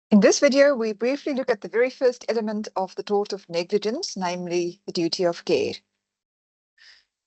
In this video, we briefly look at the very first element of the tort of negligence, namely the duty of care.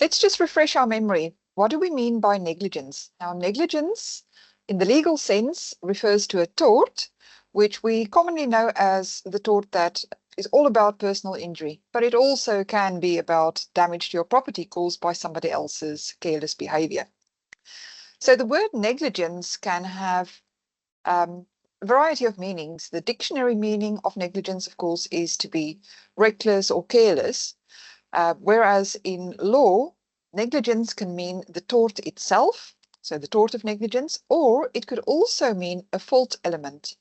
Let's just refresh our memory. What do we mean by negligence? Now, negligence, in the legal sense, refers to a tort, which we commonly know as the tort that is all about personal injury, but it also can be about damage to your property caused by somebody else's careless behavior. So the word negligence can have a variety of meanings. The dictionary meaning of negligence, of course, is to be reckless or careless, whereas in law, negligence can mean the tort itself, so the tort of negligence, or it could also mean a fault element.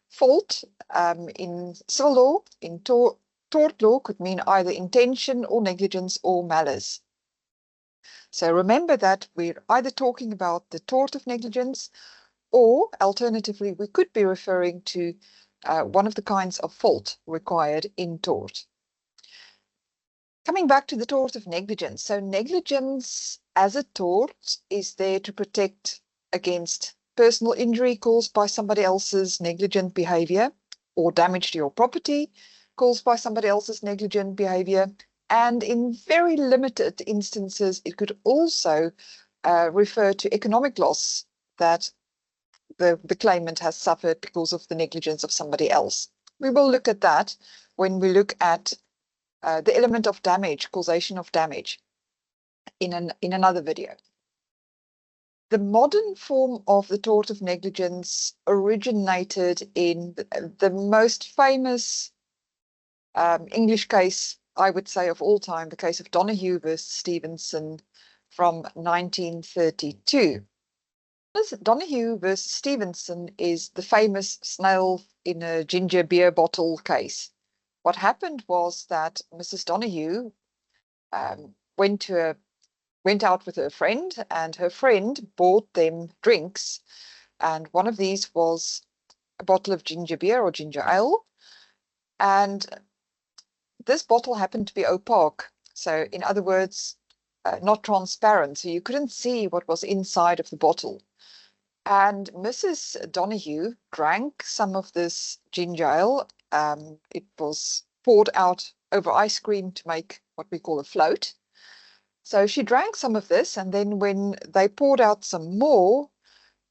Fault in civil law, in tort law, could mean either intention or negligence or malice. So remember that we're either talking about the tort of negligence, or alternatively, we could be referring to one of the kinds of fault required in tort. Coming back to the tort of negligence. So negligence as a tort is there to protect against personal injury caused by somebody else's negligent behavior, or damage to your property caused by somebody else's negligent behavior. And in very limited instances, it could also refer to economic loss that the claimant has suffered because of the negligence of somebody else. We will look at that when we look at the element of damage, causation of damage, in another video. The modern form of the tort of negligence originated in the most famous English case, I would say, of all time, the case of Donahue versus Stevenson from 1932. Donahue versus Stevenson is the famous snail in a ginger beer bottle case. What happened was that Mrs. Donahue went out with her friend, and her friend bought them drinks, and one of these was a bottle of ginger beer or ginger ale, and this bottle happened to be opaque. So in other words, not transparent, so you couldn't see what was inside of the bottle. And Mrs. Donahue drank some of this ginger ale. It was poured out over ice cream to make what we call a float. So she drank some of this, and then when they poured out some more,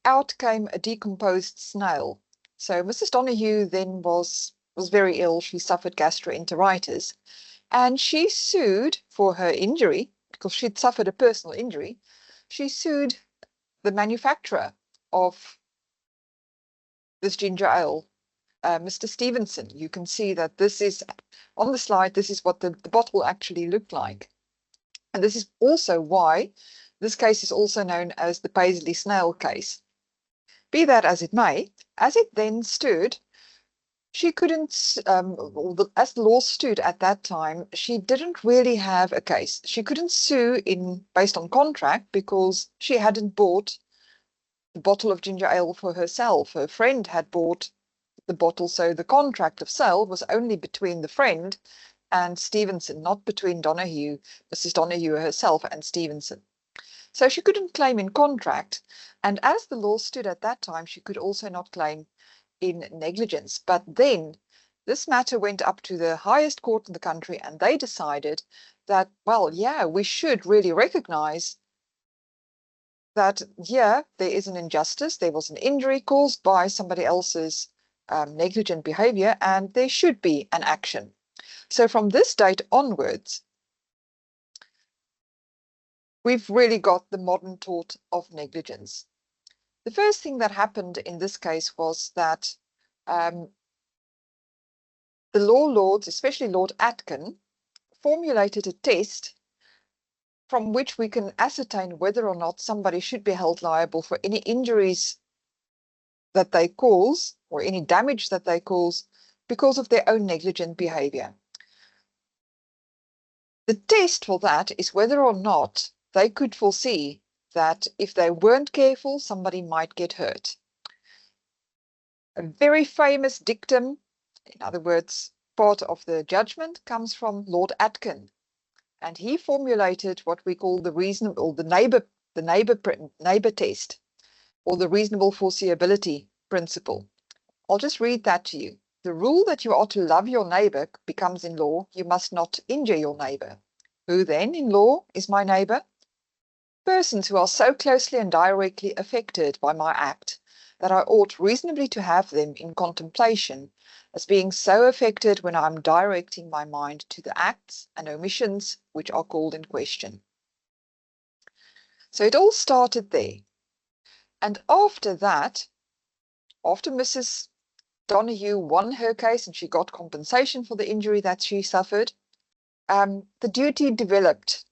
out came a decomposed snail. So Mrs. Donahue then was very ill. She suffered gastroenteritis, and she sued for her injury because she'd suffered a personal injury. She sued the manufacturer of this ginger ale, Mr. Stevenson. You can see that this is on the slide. This is what the bottle actually looked like. And this is also why this case is also known as the Paisley Snail case. Be that as it may, as it then stood, she couldn't, as the law stood at that time, she didn't really have a case. She couldn't sue based on contract because she hadn't bought the bottle of ginger ale for herself. Her friend had bought the bottle, so the contract of sale was only between the friend and Stevenson, not between Mrs. Donahue herself and Stevenson. So she couldn't claim in contract, and as the law stood at that time, she could also not claim in negligence. But then this matter went up to the highest court in the country, and they decided that, well, yeah, we should really recognize that, yeah, there is an injustice. There was an injury caused by somebody else's negligent behavior, and there should be an action. So from this date onwards, we've really got the modern tort of negligence. The first thing that happened in this case was that the law lords, especially Lord Atkin, formulated a test from which we can ascertain whether or not somebody should be held liable for any injuries that they cause or any damage that they cause because of their own negligent behavior. The test for that is whether or not they could foresee that if they weren't careful, somebody might get hurt. A very famous dictum, in other words, part of the judgment, comes from Lord Atkin, and he formulated what we call the neighbor test, or the reasonable foreseeability principle. I'll just read that to you. The rule that you are to love your neighbor becomes in law, you must not injure your neighbor. Who then in law is my neighbor? Persons who are so closely and directly affected by my act that I ought reasonably to have them in contemplation as being so affected when I am directing my mind to the acts and omissions which are called in question. So it all started there. And after that, after Mrs. Donahue won her case and she got compensation for the injury that she suffered, the duty developed.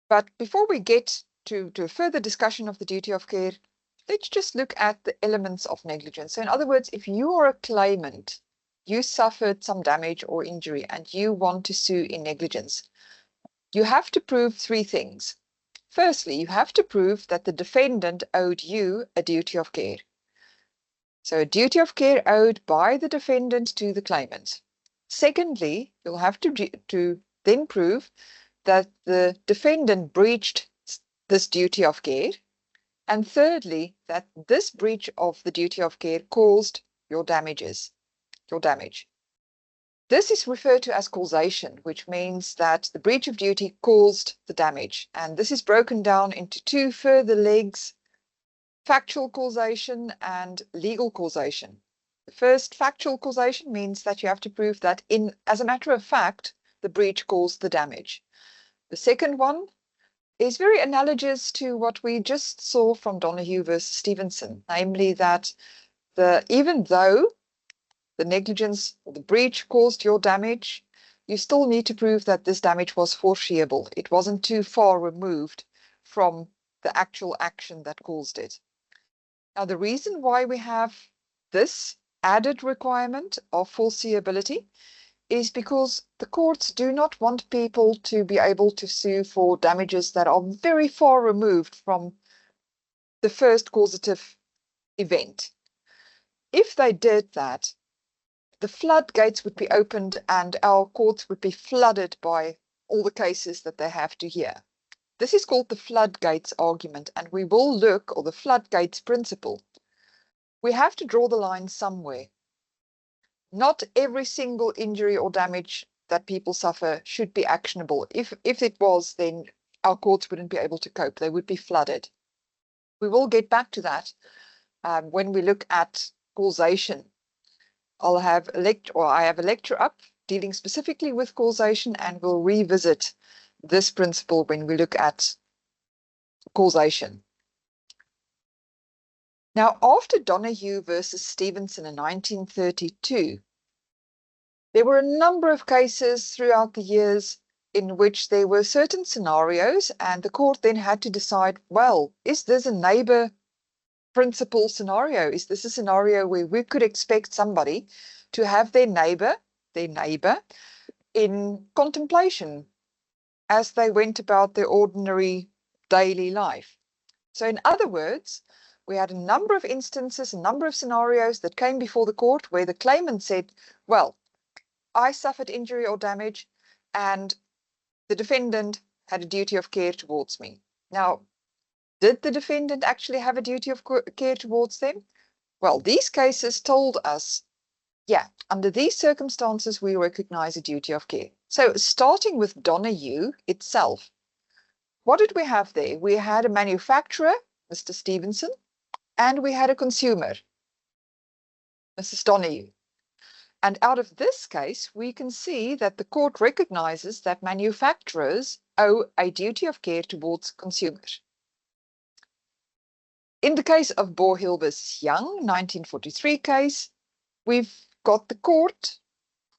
But before we get to a further discussion of the duty of care, let's just look at the elements of negligence. So in other words, if you are a claimant, you suffered some damage or injury and you want to sue in negligence, you have to prove three things. Firstly, you have to prove that the defendant owed you a duty of care. So a duty of care owed by the defendant to the claimant. Secondly, you'll have to then prove that the defendant breached this duty of care. And thirdly, that this breach of the duty of care caused your damage. This is referred to as causation, which means that the breach of duty caused the damage. And this is broken down into two further legs: factual causation and legal causation. The first, factual causation, means that you have to prove that as a matter of fact, the breach caused the damage. The second one is very analogous to what we just saw from Donahue versus Stevenson, namely that even though the negligence or the breach caused your damage, you still need to prove that this damage was foreseeable. It wasn't too far removed from the actual action that caused it. Now, the reason why we have this added requirement of foreseeability is because the courts do not want people to be able to sue for damages that are very far removed from the first causative event. If they did that, the floodgates would be opened and our courts would be flooded by all the cases that they have to hear. This is called the floodgates argument, and we will look, or the floodgates principle. We have to draw the line somewhere. Not every single injury or damage that people suffer should be actionable. If it was, then our courts wouldn't be able to cope. They would be flooded. We will get back to that when we look at causation. I have a lecture up dealing specifically with causation, and we'll revisit this principle when we look at causation. Now, after Donahue versus Stevenson in 1932, there were a number of cases throughout the years in which there were certain scenarios, and the court then had to decide, well, is this a neighbor principle scenario? Is this a scenario where we could expect somebody to have their neighbor in contemplation as they went about their ordinary daily life? So in other words, we had a number of instances, a number of scenarios that came before the court where the claimant said, well, I suffered injury or damage and the defendant had a duty of care towards me. Now, did the defendant actually have a duty of care towards them? Well, these cases told us, yeah, under these circumstances, we recognize a duty of care. So starting with Donahue itself, what did we have there? We had a manufacturer, Mr. Stevenson, and we had a consumer, Mrs. Donahue. And out of this case, we can see that the court recognizes that manufacturers owe a duty of care towards consumers. In the case of Borhill versus Young, 1943 case, we've got the court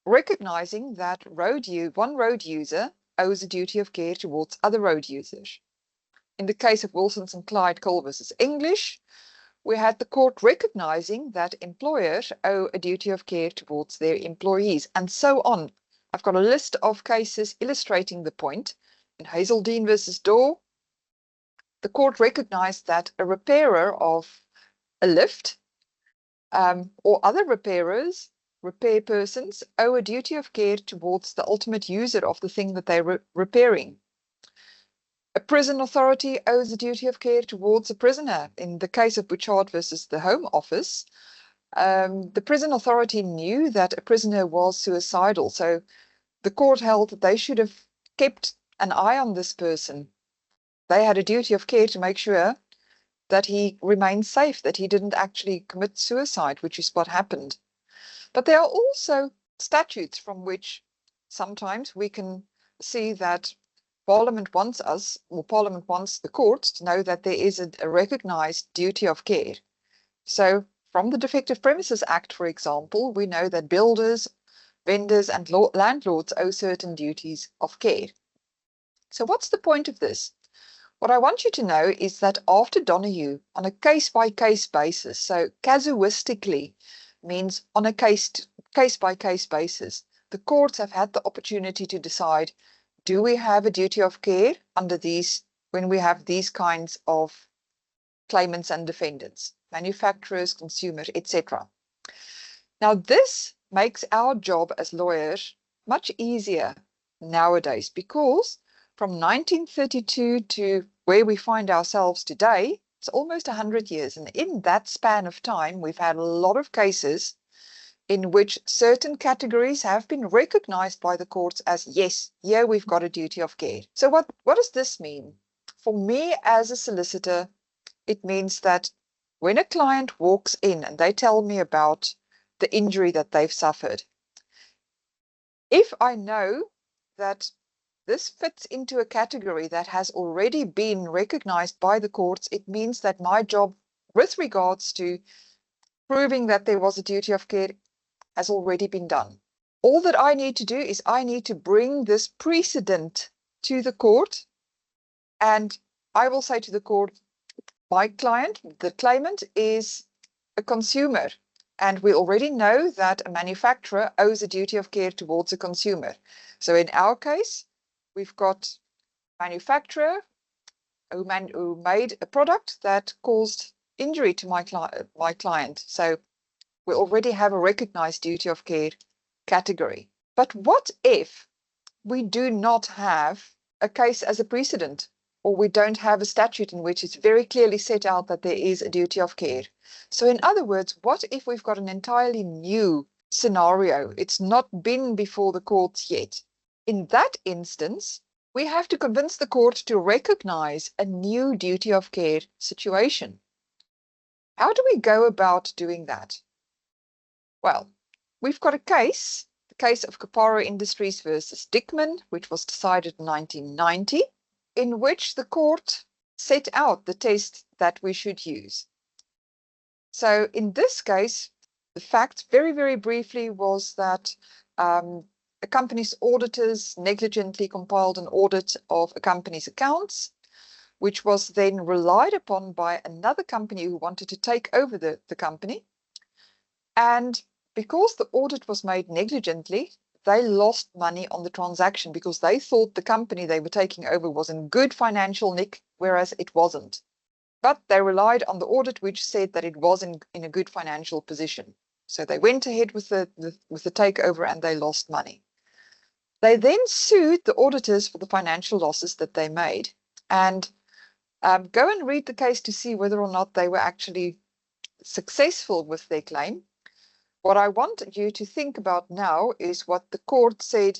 recognizing that one road user owes a duty of care towards other road users. In the case of Wilsons and Clyde Cole versus English, we had the court recognizing that employers owe a duty of care towards their employees, and so on. I've got a list of cases illustrating the point. In Hazeldine versus Dorr, the court recognized that a repairer of a lift or other repair persons owe a duty of care towards the ultimate user of the thing that they're repairing. A prison authority owes a duty of care towards a prisoner. In the case of Bouchard versus the Home Office, The prison authority knew that a prisoner was suicidal, so the court held that they should have kept an eye on this person. They had a duty of care to make sure that he remained safe, that he didn't actually commit suicide, which is what happened. But there are also statutes from which sometimes we can see that Parliament wants us, or Parliament wants the courts to know that there is a recognized duty of care. So from the Defective Premises Act, for example, we know that builders, vendors, and landlords owe certain duties of care. So what's the point of this? What I want you to know is that after Donoghue, on a case-by-case basis, so casuistically means on a case-by-case basis, the courts have had the opportunity to decide, do we have a duty of care under these, when we have these kinds of claimants and defendants, manufacturers, consumers, etc. Now, this makes our job as lawyers much easier nowadays, because from 1932 to where we find ourselves today, it's almost 100 years. And in that span of time, we've had a lot of cases in which certain categories have been recognized by the courts as, yes, here we've got a duty of care. So what does this mean? For me as a solicitor, it means that when a client walks in and they tell me about the injury that they've suffered, if I know that this fits into a category that has already been recognized by the courts, it means that my job with regards to proving that there was a duty of care has already been done. All that I need to do is I need to bring this precedent to the court, and I will say to the court, my client, the claimant, is a consumer, and we already know that a manufacturer owes a duty of care towards a consumer. So in our case, we've got manufacturer who made a product that caused injury to my client. So we already have a recognized duty of care category. But what if we do not have a case as a precedent, or we don't have a statute in which it's very clearly set out that there is a duty of care? So in other words, what if we've got an entirely new scenario? It's not been before the courts yet. In that instance, we have to convince the court to recognize a new duty of care situation. How do we go about doing that? Well, we've got a case, the case of Caparo Industries versus Dickman, which was decided in 1990, in which the court set out the test that we should use. So in this case, the fact, very, very briefly, was that a company's auditors negligently compiled an audit of a company's accounts, which was then relied upon by another company who wanted to take over the company. And because the audit was made negligently, they lost money on the transaction because they thought the company they were taking over was in good financial nick, whereas it wasn't. But they relied on the audit which said that it was in a good financial position. So they went ahead with the takeover and they lost money. They then sued the auditors for the financial losses that they made. And go and read the case to see whether or not they were actually successful with their claim. What I want you to think about now is what the court said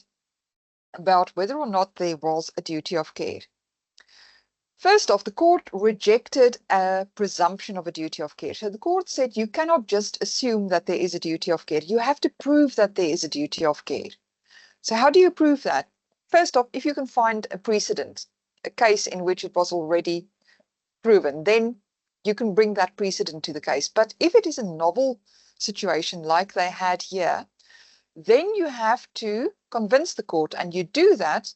about whether or not there was a duty of care. First off, the court rejected a presumption of a duty of care. So the court said you cannot just assume that there is a duty of care. You have to prove that there is a duty of care. So how do you prove that? First off, if you can find a precedent, a case in which it was already proven, then you can bring that precedent to the case. But if it is a novel situation like they had here, then you have to convince the court, and you do that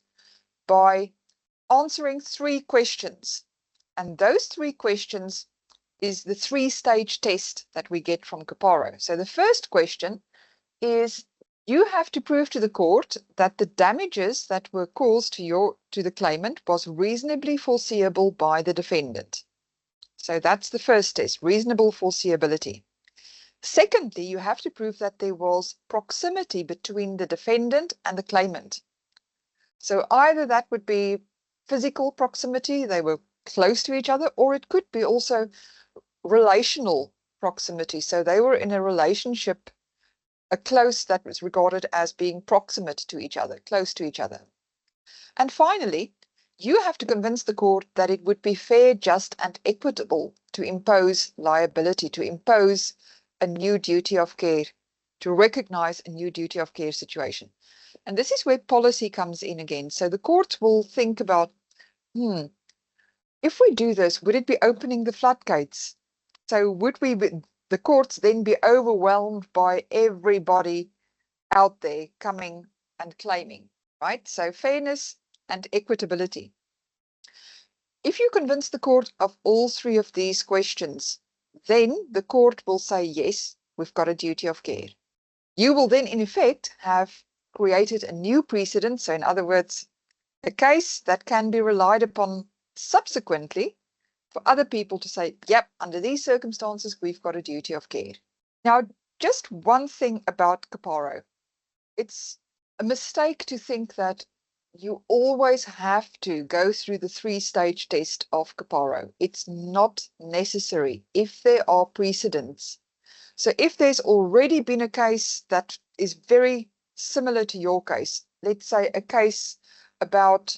by answering 3 questions. And those 3 questions is the 3-stage test that we get from Caparo. So the first question is, you have to prove to the court that the damages that were caused to the claimant was reasonably foreseeable by the defendant. So that's the first test, reasonable foreseeability. Secondly, you have to prove that there was proximity between the defendant and the claimant. So either that would be physical proximity, they were close to each other, or it could be also relational proximity. So they were in a relationship, a close that was regarded as being proximate to each other, close to each other. And finally, you have to convince the court that it would be fair, just, and equitable to impose liability, to impose a new duty of care, to recognize a new duty of care situation. And this is where policy comes in again. So the courts will think about, if we do this, would it be opening the floodgates? So would the courts then be overwhelmed by everybody out there coming and claiming, right? So fairness and equitability. If you convince the court of all three of these questions, then the court will say, yes, we've got a duty of care. You will then, in effect, have created a new precedent. So in other words, a case that can be relied upon subsequently for other people to say, yep, under these circumstances, we've got a duty of care. Now, just one thing about caparo. It's a mistake to think that you always have to go through the three-stage test of caparo. It's not necessary if there are precedents. So if there's already been a case that is very similar to your case, let's say a case about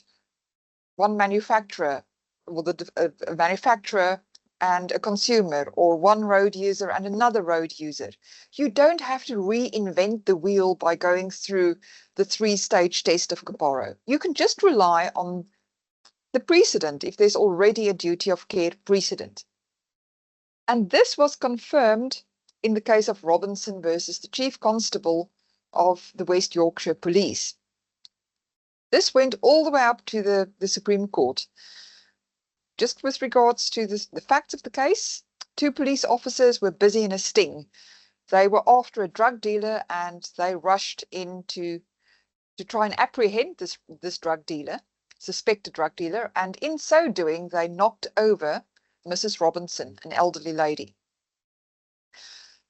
one manufacturer, or a manufacturer and a consumer, or one road user and another road user. You don't have to reinvent the wheel by going through the three-stage test of caparo. You can just rely on the precedent if there's already a duty of care precedent. And this was confirmed in the case of Robinson versus the Chief Constable of the West Yorkshire Police. This went all the way up to the Supreme Court. Just with regards to the facts of the case, two police officers were busy in a sting. They were after a drug dealer and they rushed in to try and apprehend this drug dealer, suspected drug dealer, and in so doing, they knocked over Mrs. Robinson, an elderly lady.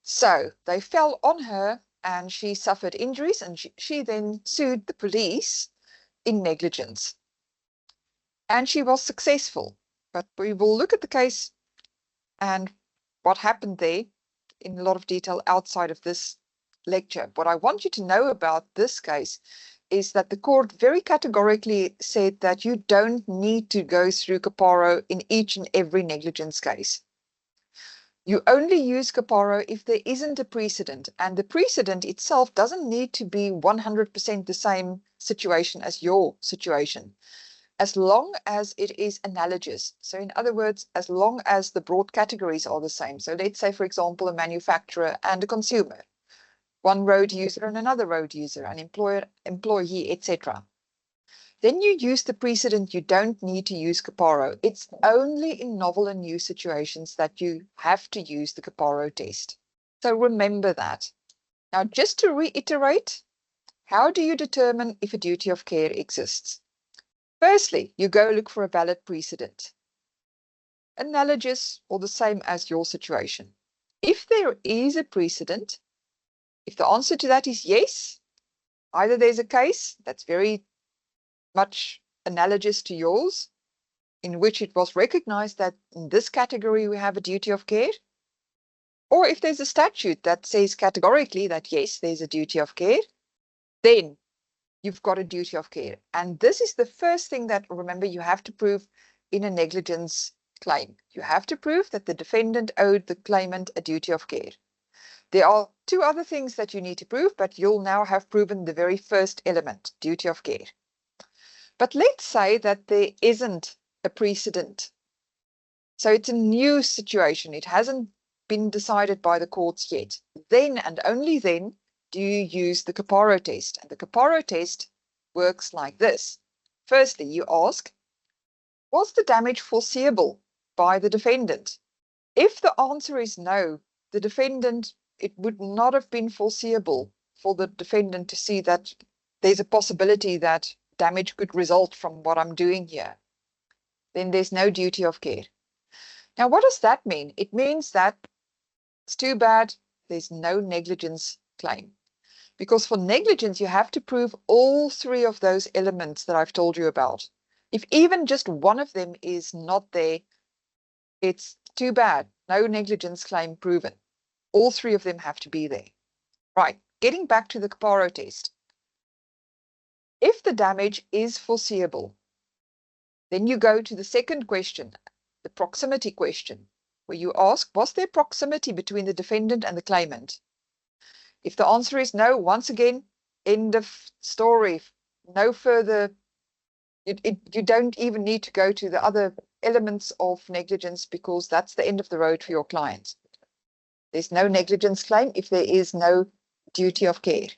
So they fell on her and she suffered injuries, and she then sued the police in negligence. And she was successful. But we will look at the case and what happened there in a lot of detail outside of this lecture. What I want you to know about this case is that the court very categorically said that you don't need to go through caparo in each and every negligence case. You only use caparo if there isn't a precedent, and the precedent itself doesn't need to be 100% the same situation as your situation, as long as it is analogous. So in other words, as long as the broad categories are the same. So let's say, for example, a manufacturer and a consumer, one road user and another road user, an employer, employee, etc. Then you use the precedent. You don't need to use caparo. It's only in novel and new situations that you have to use the caparo test. So remember that. Now, just to reiterate, how do you determine if a duty of care exists? Firstly, you go look for a valid precedent, analogous or the same as your situation. If there is a precedent, if the answer to that is yes, either there's a case that's very much analogous to yours, in which it was recognized that in this category we have a duty of care, or if there's a statute that says categorically that yes, there's a duty of care, then you've got a duty of care. And this is the first thing that, remember, you have to prove in a negligence claim. You have to prove that the defendant owed the claimant a duty of care. There are two other things that you need to prove, but you'll now have proven the very first element, duty of care. But let's say that there isn't a precedent. So it's a new situation. It hasn't been decided by the courts yet. Then and only then do you use the caparo test. And the caparo test works like this. Firstly, you ask, was the damage foreseeable by the defendant? If the answer is no, the defendant, it would not have been foreseeable for the defendant to see that there's a possibility that damage could result from what I'm doing here. Then there's no duty of care. Now, what does that mean? It means that it's too bad there's no negligence claim. Because for negligence, you have to prove all three of those elements that I've told you about. If even just one of them is not there, it's too bad. No negligence claim proven. All three of them have to be there. Right, getting back to the Caparo test. If the damage is foreseeable, then you go to the second question, the proximity question, where you ask, was there proximity between the defendant and the claimant? If the answer is no, once again, end of story. No further, you don't even need to go to the other elements of negligence, because that's the end of the road for your client. There's no negligence claim if there is no duty of care.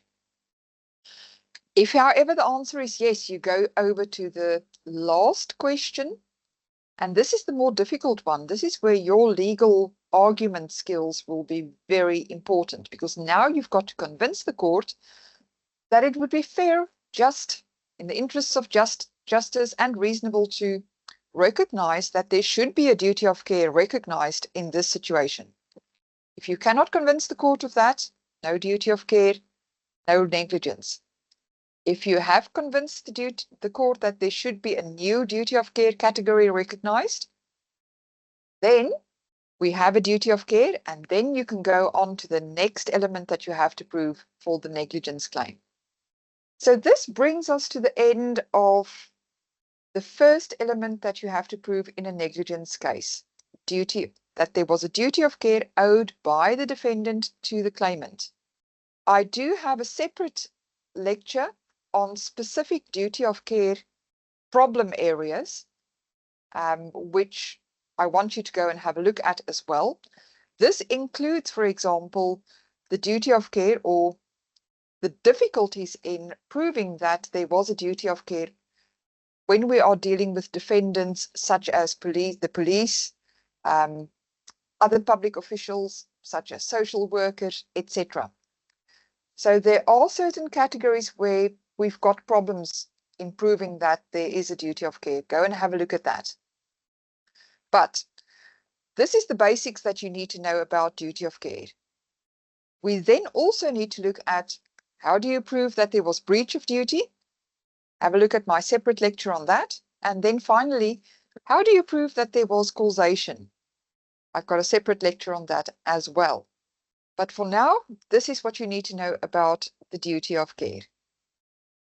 If, however, the answer is yes, you go over to the last question. And this is the more difficult one. This is where your legal argument skills will be very important, because now you've got to convince the court that it would be fair, just, in the interests of justice and reasonable, to recognize that there should be a duty of care recognized in this situation. If you cannot convince the court of that, no duty of care, no negligence. If you have convinced the court that there should be a new duty of care category recognized, then we have a duty of care, and then you can go on to the next element that you have to prove for the negligence claim. So this brings us to the end of the first element that you have to prove in a negligence case, that there was a duty of care owed by the defendant to the claimant. I do have a separate lecture on specific duty of care problem areas, which I want you to go and have a look at as well. This includes, for example, the duty of care or the difficulties in proving that there was a duty of care when we are dealing with defendants such as the police, other public officials such as social workers, etc. So there are certain categories where we've got problems in proving that there is a duty of care. Go and have a look at that. But this is the basics that you need to know about duty of care. We then also need to look at, how do you prove that there was breach of duty? Have a look at my separate lecture on that. And then finally, how do you prove that there was causation? I've got a separate lecture on that as well. But for now, this is what you need to know about the duty of care.